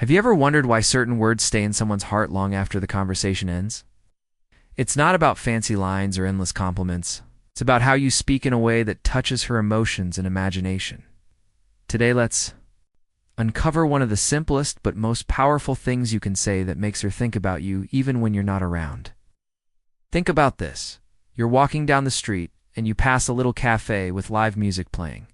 Have you ever wondered why certain words stay in someone's heart long after the conversation ends? It's not about fancy lines or endless compliments. It's about how you speak in a way that touches her emotions and imagination. Today, let's uncover one of the simplest but most powerful things you can say that makes her think about you even when you're not around. Think about this. You're walking down the street and you pass a little cafe with live music playing.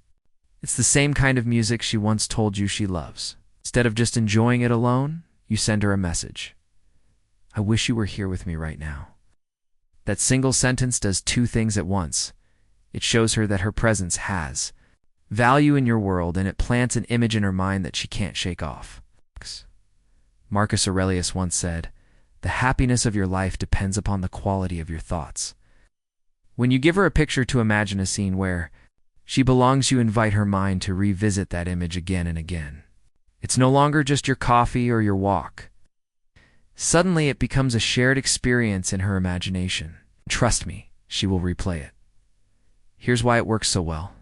It's the same kind of music she once told you she loves. Instead of just enjoying it alone, you send her a message. I wish you were here with me right now. That single sentence does two things at once. It shows her that her presence has value in your world, and it plants an image in her mind that she can't shake off. Marcus Aurelius once said, "The happiness of your life depends upon the quality of your thoughts." When you give her a picture to imagine a scene where she belongs, you invite her mind to revisit that image again and again. It's no longer just your coffee or your walk. Suddenly, it becomes a shared experience in her imagination. Trust me, she will replay it. Here's why it works so well.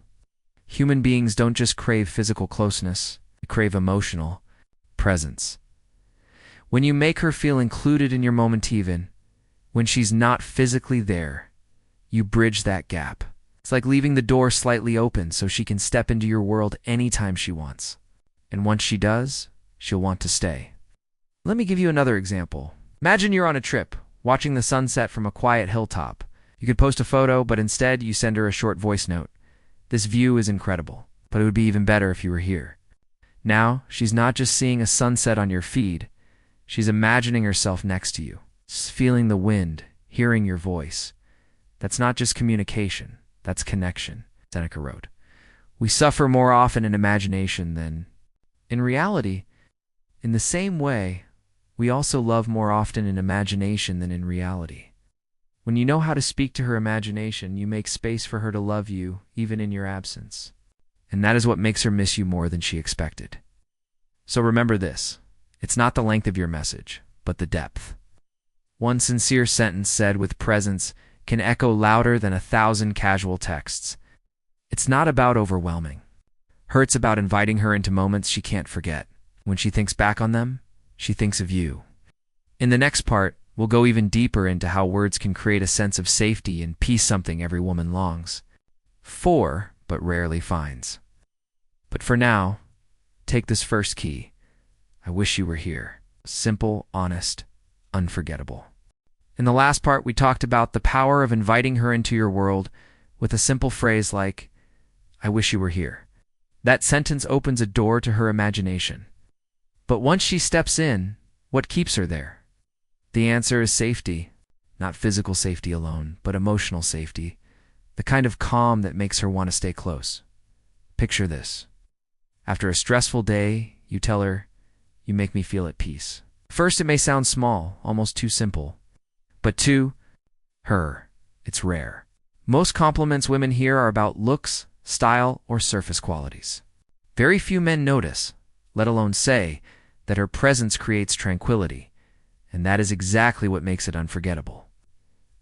Human beings don't just crave physical closeness, they crave emotional presence. When you make her feel included in your moment, even when she's not physically there, you bridge that gap. It's like leaving the door slightly open so she can step into your world anytime she wants. And once she does, she'll want to stay. Let me give you another example. Imagine you're on a trip, watching the sunset from a quiet hilltop. You could post a photo, but instead you send her a short voice note. This view is incredible, but it would be even better if you were here. Now, she's not just seeing a sunset on your feed. She's imagining herself next to you, feeling the wind, hearing your voice. That's not just communication, that's connection, Seneca wrote. We suffer more often in imagination than in reality. In the same way, we also love more often in imagination than in reality. When you know how to speak to her imagination, you make space for her to love you, even in your absence. And that is what makes her miss you more than she expected. So remember this. It's not the length of your message, but the depth. One sincere sentence said with presence can echo louder than 1,000 casual texts. It's not about overwhelming. It's about inviting her into moments she can't forget. When she thinks back on them, she thinks of you. In the next part, we'll go even deeper into how words can create a sense of safety and peace, something every woman longs for, but rarely finds. But for now, take this first key. I wish you were here. Simple, honest, unforgettable. In the last part, we talked about the power of inviting her into your world with a simple phrase like, I wish you were here. That sentence opens a door to her imagination. But once she steps in, what keeps her there? The answer is safety. Not physical safety alone, but emotional safety. The kind of calm that makes her want to stay close. Picture this. After a stressful day, you tell her, you make me feel at peace. First, it may sound small, almost too simple. But to her, it's rare. Most compliments women hear are about looks, style, or surface qualities. Very few men notice, let alone say, that her presence creates tranquility, and that is exactly what makes it unforgettable.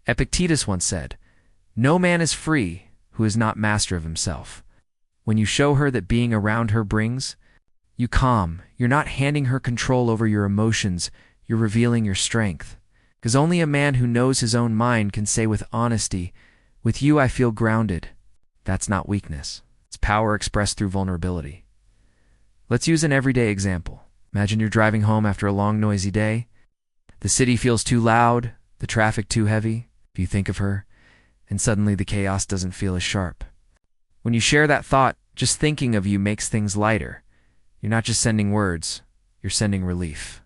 Epictetus once said, no man is free who is not master of himself. When you show her that being around her brings you calm, you're not handing her control over your emotions, you're revealing your strength. Because only a man who knows his own mind can say with honesty, with you I feel grounded. That's not weakness. It's power expressed through vulnerability. Let's use an everyday example. Imagine you're driving home after a long, noisy day. The city feels too loud, the traffic too heavy. You think of her, and suddenly the chaos doesn't feel as sharp. When you share that thought, just thinking of you makes things lighter. You're not just sending words, you're sending relief.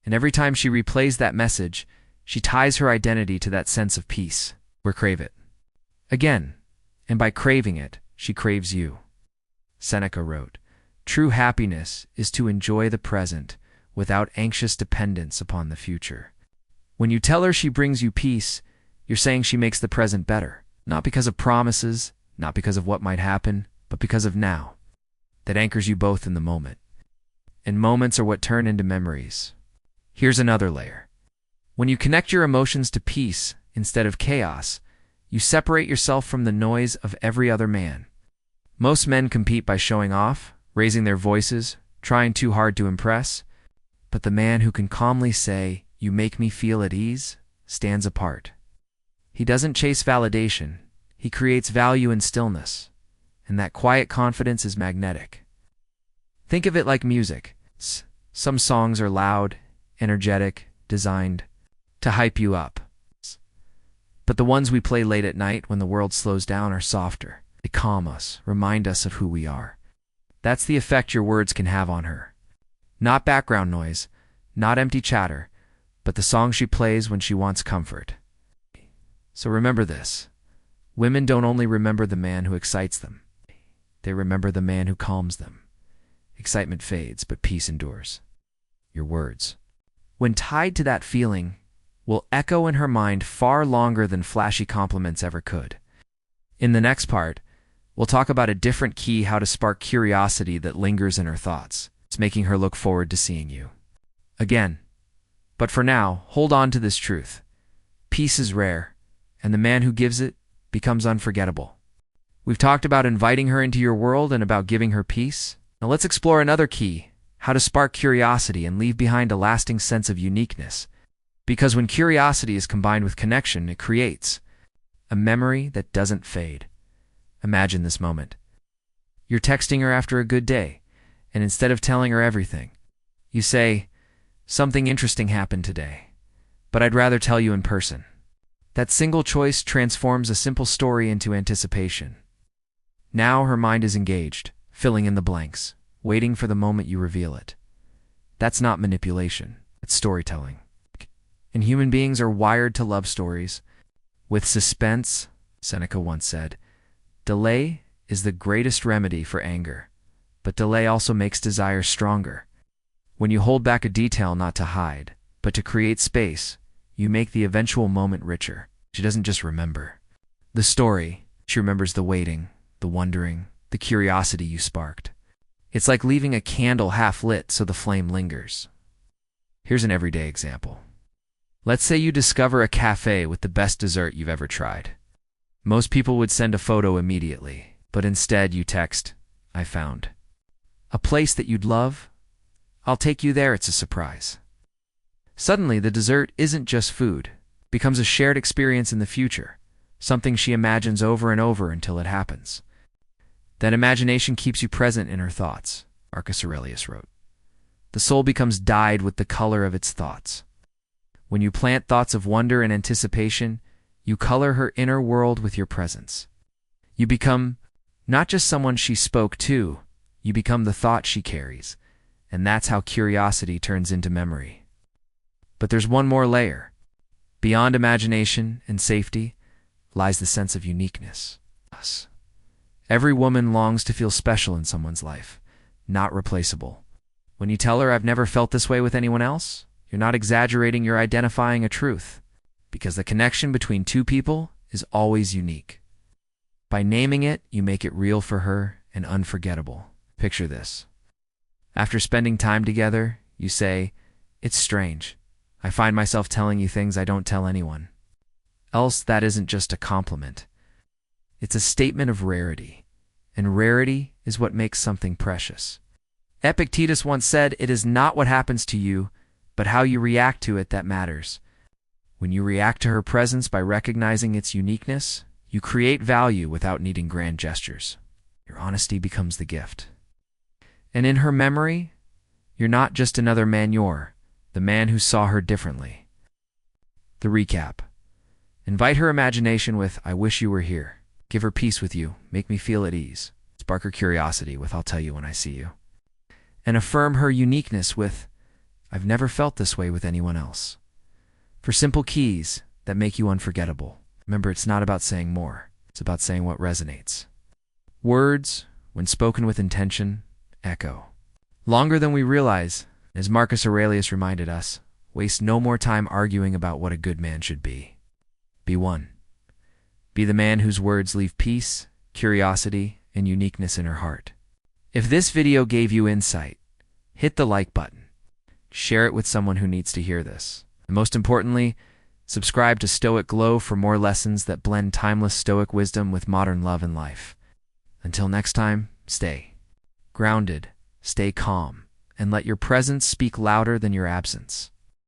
And every time she replays that message, she ties her identity to that sense of peace. We crave it. Again, and by craving it, she craves you. Seneca wrote, true happiness is to enjoy the present without anxious dependence upon the future. When you tell her she brings you peace, you're saying she makes the present better, not because of promises, not because of what might happen, but because of now. That anchors you both in the moment. And moments are what turn into memories. Here's another layer. When you connect your emotions to peace instead of chaos, you separate yourself from the noise of every other man. Most men compete by showing off, raising their voices, trying too hard to impress. But the man who can calmly say, "You make me feel at ease," stands apart. He doesn't chase validation. He creates value in stillness. And that quiet confidence is magnetic. Think of it like music. Some songs are loud, energetic, designed to hype you up. But the ones we play late at night when the world slows down are softer. They calm us, remind us of who we are. That's the effect your words can have on her. Not background noise, not empty chatter, but the song she plays when she wants comfort. So remember this. Women don't only remember the man who excites them. They remember the man who calms them. Excitement fades, but peace endures. Your words, when tied to that feeling, will echo in her mind far longer than flashy compliments ever could. In the next part, we'll talk about a different key how to spark curiosity that lingers in her thoughts. It's making her look forward to seeing you again. But for now, hold on to this truth. Peace is rare, and the man who gives it becomes unforgettable. We've talked about inviting her into your world and about giving her peace. Now let's explore another key, how to spark curiosity and leave behind a lasting sense of uniqueness. Because when curiosity is combined with connection, it creates a memory that doesn't fade. Imagine this moment. You're texting her after a good day, and instead of telling her everything, you say, "Something interesting happened today, but I'd rather tell you in person." That single choice transforms a simple story into anticipation. Now her mind is engaged, filling in the blanks, waiting for the moment you reveal it. That's not manipulation, it's storytelling. And human beings are wired to love stories. With suspense, Seneca once said, delay is the greatest remedy for anger, but delay also makes desire stronger. When you hold back a detail not to hide, but to create space, you make the eventual moment richer. She doesn't just remember the story, she remembers the waiting, the wondering, the curiosity you sparked. It's like leaving a candle half lit so the flame lingers. Here's an everyday example. Let's say you discover a cafe with the best dessert you've ever tried. Most people would send a photo immediately, but instead you text, "I found a place that you'd love. I'll take you there, it's a surprise." Suddenly, the dessert isn't just food, it becomes a shared experience in the future, something she imagines over and over until it happens. That imagination keeps you present in her thoughts, Marcus Aurelius wrote. The soul becomes dyed with the color of its thoughts. When you plant thoughts of wonder and anticipation, you color her inner world with your presence. You become not just someone she spoke to, you become the thought she carries, and that's how curiosity turns into memory. But there's one more layer. Beyond imagination and safety lies the sense of uniqueness. Us. Every woman longs to feel special in someone's life, not replaceable. When you tell her, "I've never felt this way with anyone else," you're not exaggerating, you're identifying a truth. Because the connection between two people is always unique. By naming it, you make it real for her and unforgettable. Picture this. After spending time together, you say, "It's strange. I find myself telling you things I don't tell anyone else." That isn't just a compliment. It's a statement of rarity, and rarity is what makes something precious. Epictetus once said, "It is not what happens to you, but how you react to it that matters." When you react to her presence by recognizing its uniqueness, you create value without needing grand gestures. Your honesty becomes the gift. And in her memory, you're not just another man, you're the man who saw her differently. The recap. Invite her imagination with, "I wish you were here." Give her peace with you, make me feel at ease. Spark her curiosity with, "I'll tell you when I see you." And affirm her uniqueness with, "I've never felt this way with anyone else." For simple keys that make you unforgettable. Remember, it's not about saying more. It's about saying what resonates. Words, when spoken with intention, echo longer than we realize. As Marcus Aurelius reminded us, waste no more time arguing about what a good man should be. Be one. Be the man whose words leave peace, curiosity, and uniqueness in her heart. If this video gave you insight, hit the like button. Share it with someone who needs to hear this. And most importantly, subscribe to Stoic Glow for more lessons that blend timeless Stoic wisdom with modern love and life. Until next time, stay grounded, stay calm, and let your presence speak louder than your absence.